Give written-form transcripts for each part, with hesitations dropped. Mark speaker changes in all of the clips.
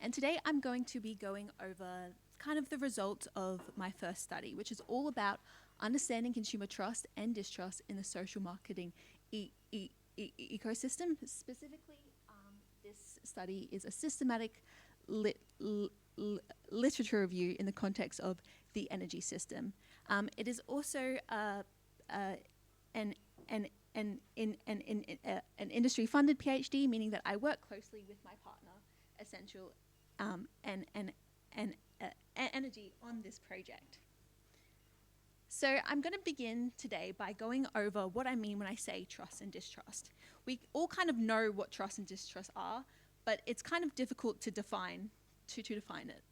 Speaker 1: and today I'm going to be going over kind of the results of my first study, which is all about understanding consumer trust and distrust in the social marketing ecosystem. Specifically, this study is a systematic literature review in the context of the energy system. It is also an industry-funded PhD, meaning that I work closely with my partner, Essential and Energy, on this project. So I'm going to begin today by going over what I mean when I say trust and distrust. We all kind of know what trust and distrust are, but it's kind of difficult to define it.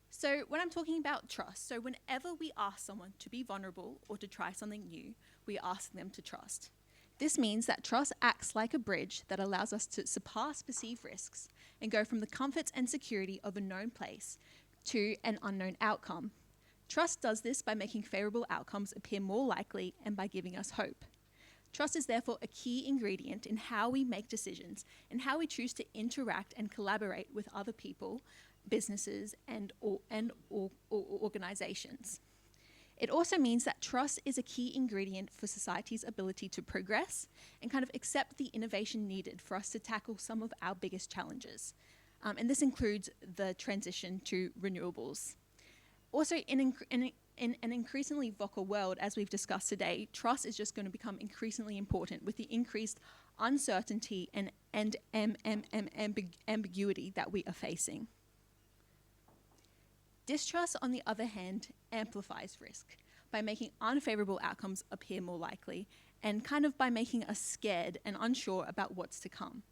Speaker 1: So when I'm talking about trust, so whenever we ask someone to be vulnerable or to try something new, we ask them to trust. This means that trust acts like a bridge that allows us to surpass perceived risks and go from the comforts and security of a known place to an unknown outcome. Trust does this by making favorable outcomes appear more likely and by giving us hope. Trust is therefore a key ingredient in how we make decisions and how we choose to interact and collaborate with other people, businesses, and organizations. It also means that trust is a key ingredient for society's ability to progress and kind of accept the innovation needed for us to tackle some of our biggest challenges. And this includes the transition to renewables. Also, in an increasingly vocal world, as we've discussed today, trust is just going to become increasingly important with the increased uncertainty and ambiguity that we are facing. Distrust, on the other hand, amplifies risk by making unfavorable outcomes appear more likely and kind of by making us scared and unsure about what's to come.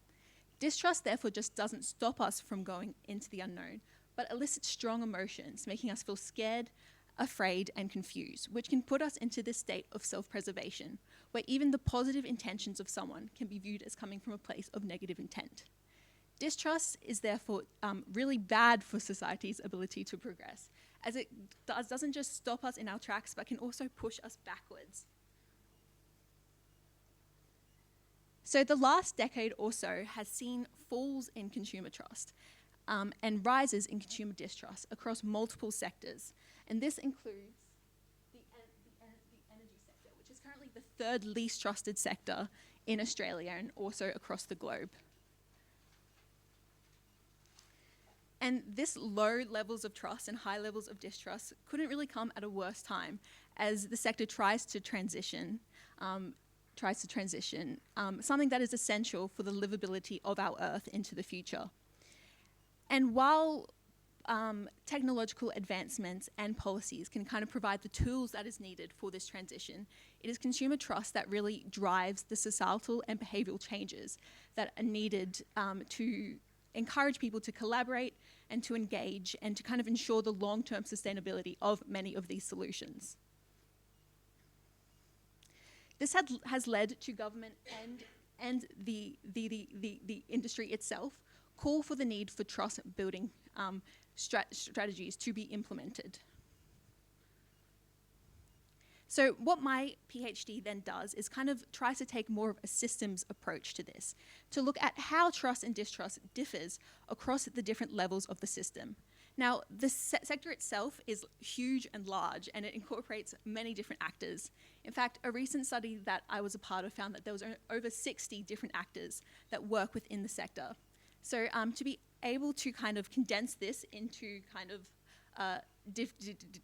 Speaker 1: Distrust, therefore, just doesn't stop us from going into the unknown, but elicits strong emotions, making us feel scared, afraid, and confused, which can put us into this state of self-preservation, where even the positive intentions of someone can be viewed as coming from a place of negative intent. Distrust is therefore really bad for society's ability to progress, as it doesn't just stop us in our tracks, but can also push us backwards. So the last decade or so has seen falls in consumer trust and rises in consumer distrust across multiple sectors. And this includes the energy sector, which is currently the third least trusted sector in Australia and also across the globe. And this low levels of trust and high levels of distrust couldn't really come at a worse time as the sector tries to transition something that is essential for the livability of our Earth into the future. And while technological advancements and policies can kind of provide the tools that is needed for this transition, it is consumer trust that really drives the societal and behavioural changes that are needed to encourage people to collaborate and to engage and to kind of ensure the long-term sustainability of many of these solutions. This has led to government and the industry itself call for the need for trust-building strategies to be implemented. So what my PhD then does is kind of tries to take more of a systems approach to this, to look at how trust and distrust differs across the different levels of the system. Now, the sector itself is huge and large, and it incorporates many different actors. In fact, a recent study that I was a part of found that there was over 60 different actors that work within the sector. So to be able to kind of condense this into kind of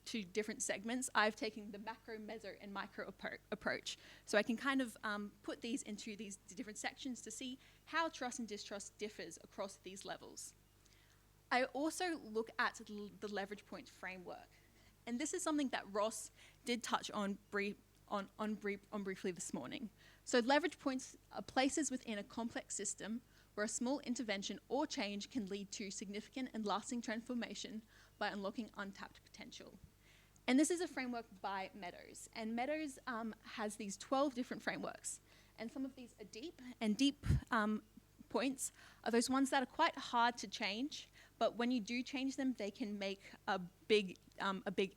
Speaker 1: to different segments, I've taken the macro, meso, and micro approach. So I can kind of put these into these different sections to see how trust and distrust differs across these levels. I also look at the leverage points framework. And this is something that Ross did touch on briefly this morning. So leverage points are places within a complex system where a small intervention or change can lead to significant and lasting transformation by unlocking untapped potential. And this is a framework by Meadows. And Meadows has these 12 different frameworks. And some of these are deep, and deep points are those ones that are quite hard to change, but when you do change them, they can make a big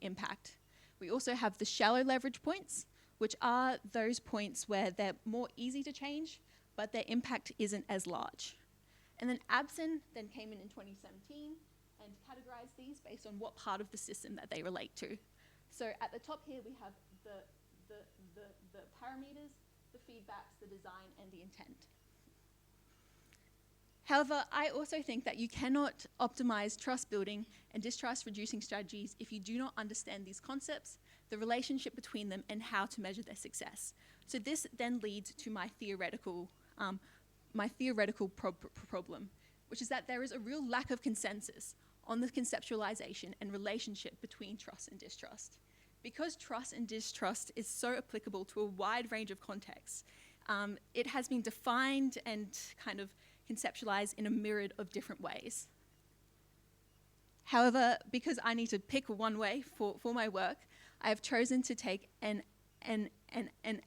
Speaker 1: impact. We also have the shallow leverage points, which are those points where they're more easy to change, but their impact isn't as large. And then Absen then came in 2017, and categorize these based on what part of the system that they relate to. So at the top here, we have the parameters, the feedbacks, the design, and the intent. However, I also think that you cannot optimize trust building and distrust reducing strategies if you do not understand these concepts, the relationship between them, and how to measure their success. So this then leads to my theoretical problem, which is that there is a real lack of consensus on the conceptualization and relationship between trust and distrust. Because trust and distrust is so applicable to a wide range of contexts, it has been defined and kind of conceptualized in a myriad of different ways. However, because I need to pick one way for my work, I have chosen to take an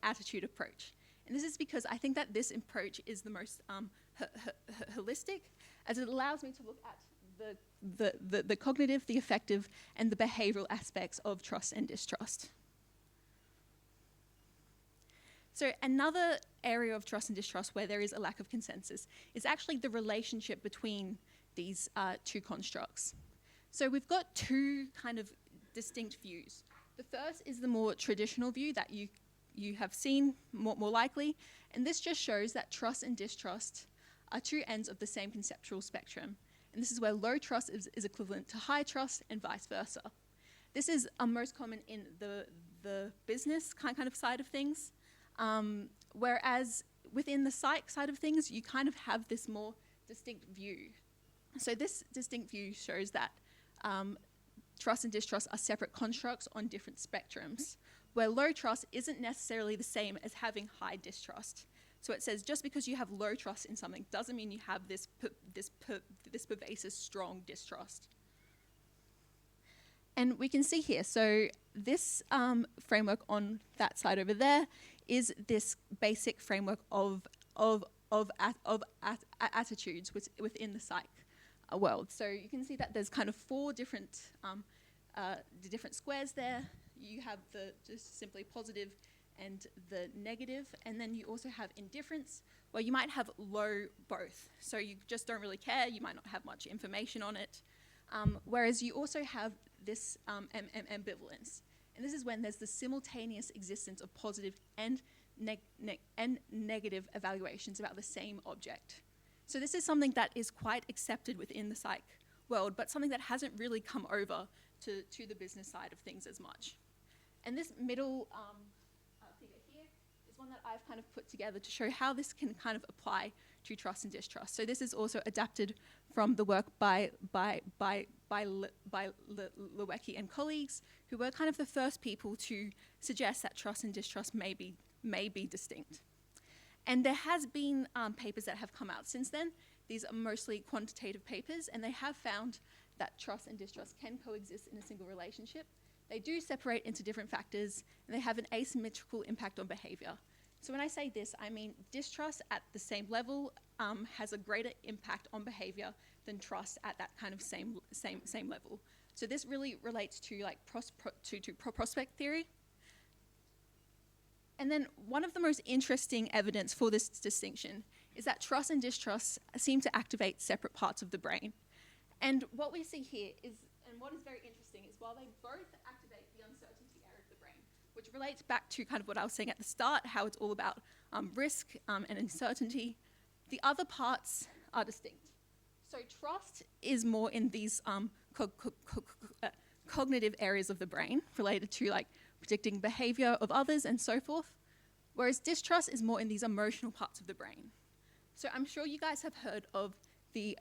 Speaker 1: attitude approach. And this is because I think that this approach is the most holistic, as it allows me to look at the cognitive, the affective, and the behavioral aspects of trust and distrust. So another area of trust and distrust where there is a lack of consensus is actually the relationship between these two constructs. So we've got two kind of distinct views. The first is the more traditional view that you have seen more likely, and this just shows that trust and distrust are two ends of the same conceptual spectrum. And this is where low trust is equivalent to high trust and vice versa. This is most common in the business kind of side of things, whereas within the psych side of things, you kind of have this more distinct view. So this distinct view shows that trust and distrust are separate constructs on different spectrums, where low trust isn't necessarily the same as having high distrust. So it says just because you have low trust in something doesn't mean you have this pervasive, strong distrust. And we can see here, so this framework on that side over there is this basic framework of attitudes within the psych world. So you can see that there's kind of four different squares there. You have the just simply positive and the negative, and then you also have indifference, where you might have low both. So you just don't really care, you might not have much information on it. Whereas you also have this ambivalence. And this is when there's the simultaneous existence of positive and negative evaluations about the same object. So this is something that is quite accepted within the psych world, but something that hasn't really come over to the business side of things as much. And this middle figure here is one that I've kind of put together to show how this can kind of apply to trust and distrust. So this is also adapted from the work by Lewicki and colleagues, who were kind of the first people to suggest that trust and distrust may be distinct. And there has been papers that have come out since then. These are mostly quantitative papers, and they have found that trust and distrust can coexist in a single relationship. They do separate into different factors, and they have an asymmetrical impact on behavior. So when I say this, I mean distrust at the same level has a greater impact on behavior than trust at that kind of same level. So this really relates to like prospect theory. And then one of the most interesting evidence for this distinction is that trust and distrust seem to activate separate parts of the brain. And what we see here is, and what is very interesting, is while they both activate the uncertainty area of the brain, which relates back to kind of what I was saying at the start, how it's all about risk and uncertainty, the other parts are distinct. So trust is more in these cognitive areas of the brain related to like predicting behavior of others and so forth, whereas distrust is more in these emotional parts of the brain. So I'm sure you guys have heard of the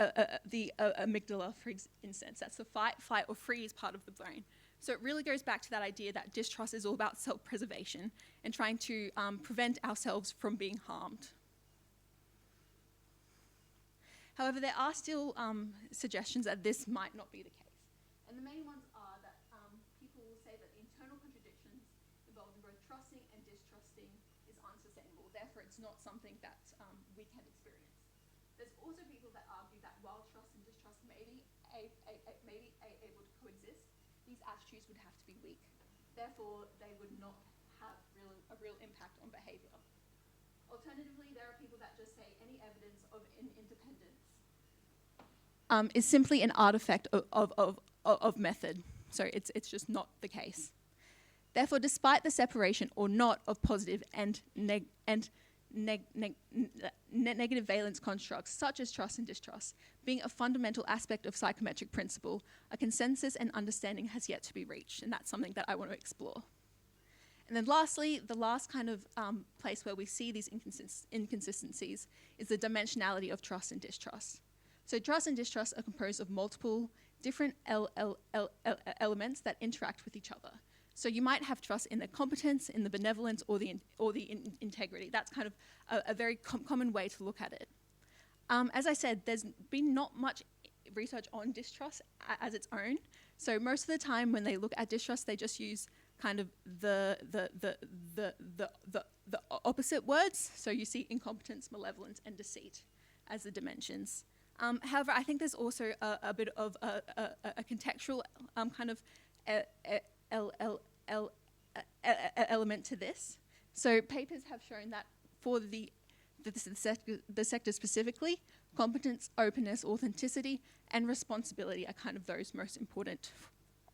Speaker 1: amygdala, for instance. That's the fight, flight, or freeze part of the brain. So it really goes back to that idea that distrust is all about self-preservation and trying to prevent ourselves from being harmed. However, there are still suggestions that this might not be the case. And the main ones are that people will say that the internal contradictions involved in both trusting and distrusting is unsustainable. Therefore, it's not something that we can experience. There's also people that argue that while trust and distrust may be able to coexist, these attitudes would have to be weak. Therefore, they would not have a real impact on behavior. Alternatively, there are people that just say any evidence of independence is simply an artifact of method. So it's just not the case. Therefore, despite the separation or not of positive and negative valence constructs, such as trust and distrust, being a fundamental aspect of psychometric principle, a consensus and understanding has yet to be reached, and that's something that I want to explore. And then lastly, the last kind of place where we see these inconsistencies is the dimensionality of trust and distrust. So trust and distrust are composed of multiple different elements that interact with each other. So you might have trust in the competence, in the benevolence, or the integrity. That's kind of a very common way to look at it. As I said, there's been not much research on distrust as its own. So most of the time when they look at distrust, they just use kind of the opposite words. So you see incompetence, malevolence, and deceit as the dimensions. However, I think there's also a bit of a contextual kind of element to this. So papers have shown that for the sector specifically, competence, openness, authenticity, and responsibility are kind of those most important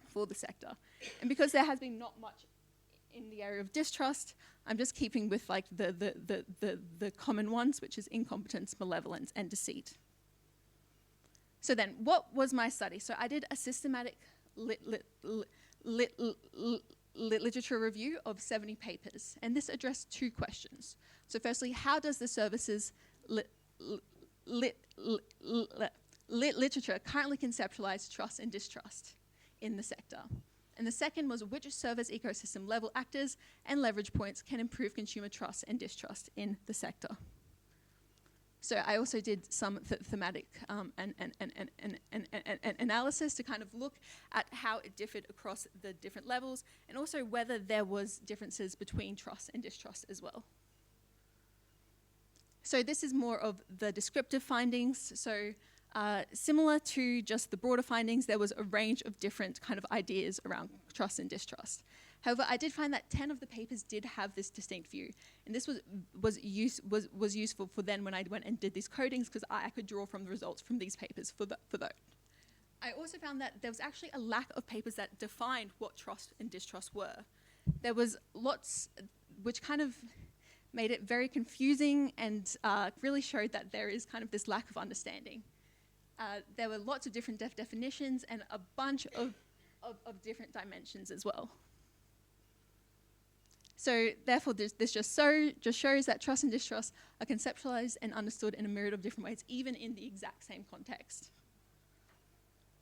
Speaker 1: for the sector. And because there has been not much in the area of distrust, I'm just keeping with like the common ones, which is incompetence, malevolence, and deceit. So then, what was my study? So I did a systematic literature review of 70 papers, and this addressed two questions. So firstly, how does the services literature currently conceptualize trust and distrust in the sector? And the second was which service ecosystem level actors and leverage points can improve consumer trust and distrust in the sector. So I also did some thematic analysis to kind of look at how it differed across the different levels, and also whether there was differences between trust and distrust as well. So this is more of the descriptive findings. So similar to just the broader findings, there was a range of different kind of ideas around trust and distrust. However, I did find that 10 of the papers did have this distinct view, and this was useful for then when I went and did these codings, because I could draw from the results from these papers for that. I also found that there was actually a lack of papers that defined what trust and distrust were. There was lots, which kind of made it very confusing and really showed that there is kind of this lack of understanding. There were lots of different definitions and a bunch of different dimensions as well. So therefore, this just shows that trust and distrust are conceptualized and understood in a myriad of different ways, even in the exact same context.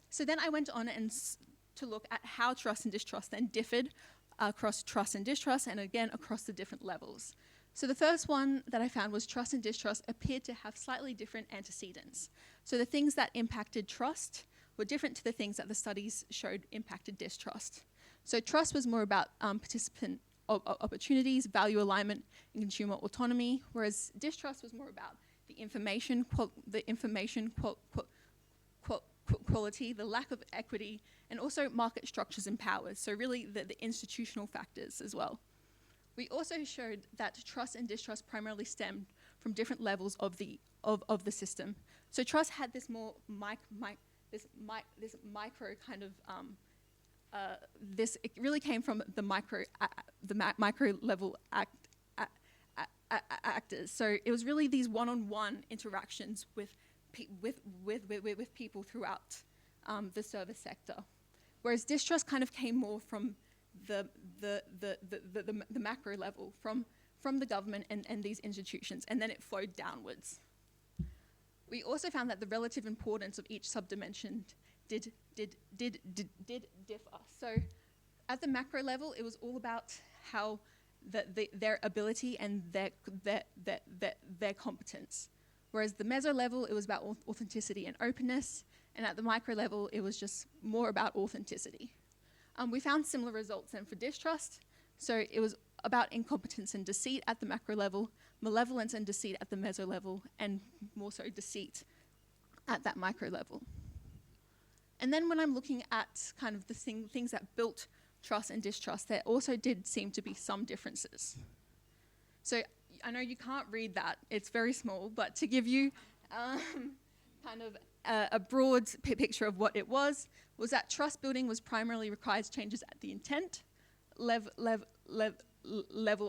Speaker 1: So then I went on to look at how trust and distrust then differed across trust and distrust, and again across the different levels. So the first one that I found was trust and distrust appeared to have slightly different antecedents. So the things that impacted trust were different to the things that the studies showed impacted distrust. So trust was more about participant opportunities, value alignment, and consumer autonomy, whereas distrust was more about the information quality, the lack of equity, and also market structures and powers, so really the institutional factors as well. We also showed that trust and distrust primarily stemmed from different levels of the system. So trust had this more this micro kind of it really came from the micro level actors. So it was really these one-on-one interactions with people throughout the service sector, whereas distrust kind of came more from the macro level, from the government and these institutions, and then it flowed downwards. We also found that the relative importance of each subdimension did differ. So at the macro level, it was all about how their ability and their competence. Whereas the meso level, it was about authenticity and openness, and at the micro level, it was just more about authenticity. We found similar results then for distrust. So it was about incompetence and deceit at the macro level, malevolence and deceit at the meso level, and more so deceit at that micro level. And then when I'm looking at kind of the things that built trust and distrust, there also did seem to be some differences. So I know you can't read that, it's very small, but to give you kind of a broad picture of what it was that trust building was primarily requires changes at the intent level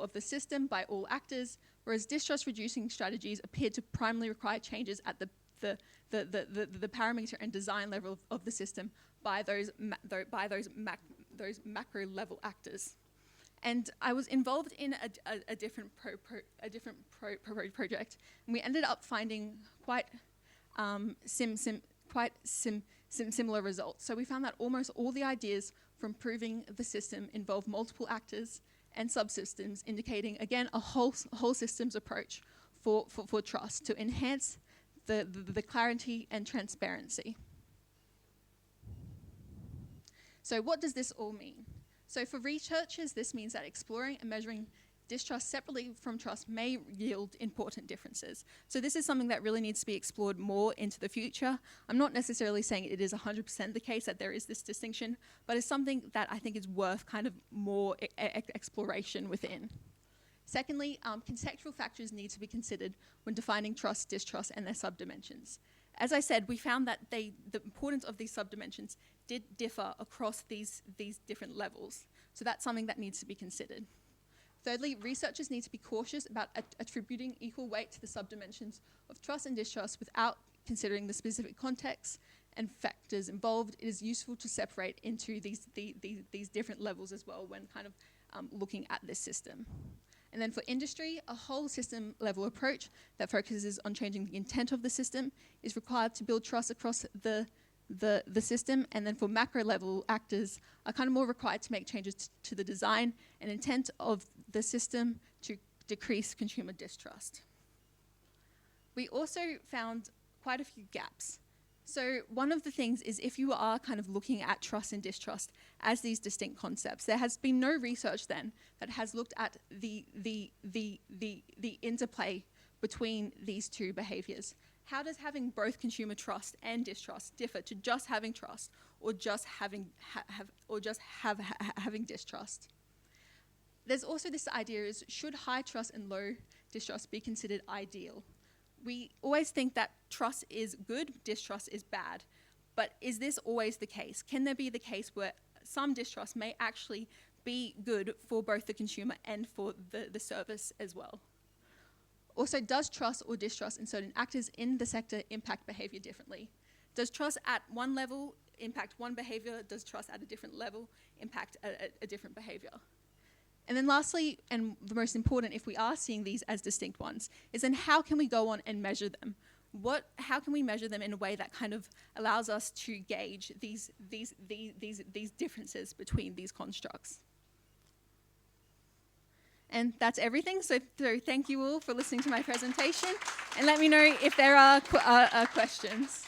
Speaker 1: of the system by all actors, whereas distrust reducing strategies appeared to primarily require changes at the parameter and design level of the system by those macro level actors. And I was involved in a different project, and we ended up finding quite similar results. So we found that almost all the ideas for improving the system involve multiple actors and subsystems, indicating again a whole systems approach for trust to enhance the clarity and transparency. So what does this all mean? So for researchers, this means that exploring and measuring distrust separately from trust may yield important differences. So this is something that really needs to be explored more into the future. I'm not necessarily saying it is 100% the case that there is this distinction, but it's something that I think is worth kind of more exploration within. Secondly, contextual factors need to be considered when defining trust, distrust, and their subdimensions. As I said, we found that the importance of these subdimensions did differ across these different levels. So that's something that needs to be considered. Thirdly, researchers need to be cautious about attributing equal weight to the subdimensions of trust and distrust without considering the specific context and factors involved. It is useful to separate into these different levels as well when kind of looking at this system. And then for industry, a whole system level approach that focuses on changing the intent of the system is required to build trust across the system. And then for macro level actors are kind of more required to make changes to the design and intent of the system to decrease consumer distrust. We also found quite a few gaps. So one of the things is if you are kind of looking at trust and distrust as these distinct concepts, there has been no research then that has looked at the interplay between these two behaviors. How does having both consumer trust and distrust differ to just having trust or just having distrust? There's also this idea is should high trust and low distrust be considered ideal? We always think that trust is good, distrust is bad. But is this always the case? Can there be the case where some distrust may actually be good for both the consumer and for the service as well? Also, does trust or distrust in certain actors in the sector impact behavior differently? Does trust at one level impact one behavior? Does trust at a different level impact a different behavior? And then lastly, and the most important, if we are seeing these as distinct ones, is then how can we go on and measure them? How can we measure them in a way that kind of allows us to gauge these differences between these constructs? And that's everything. So thank you all for listening to my presentation, and let me know if there are questions.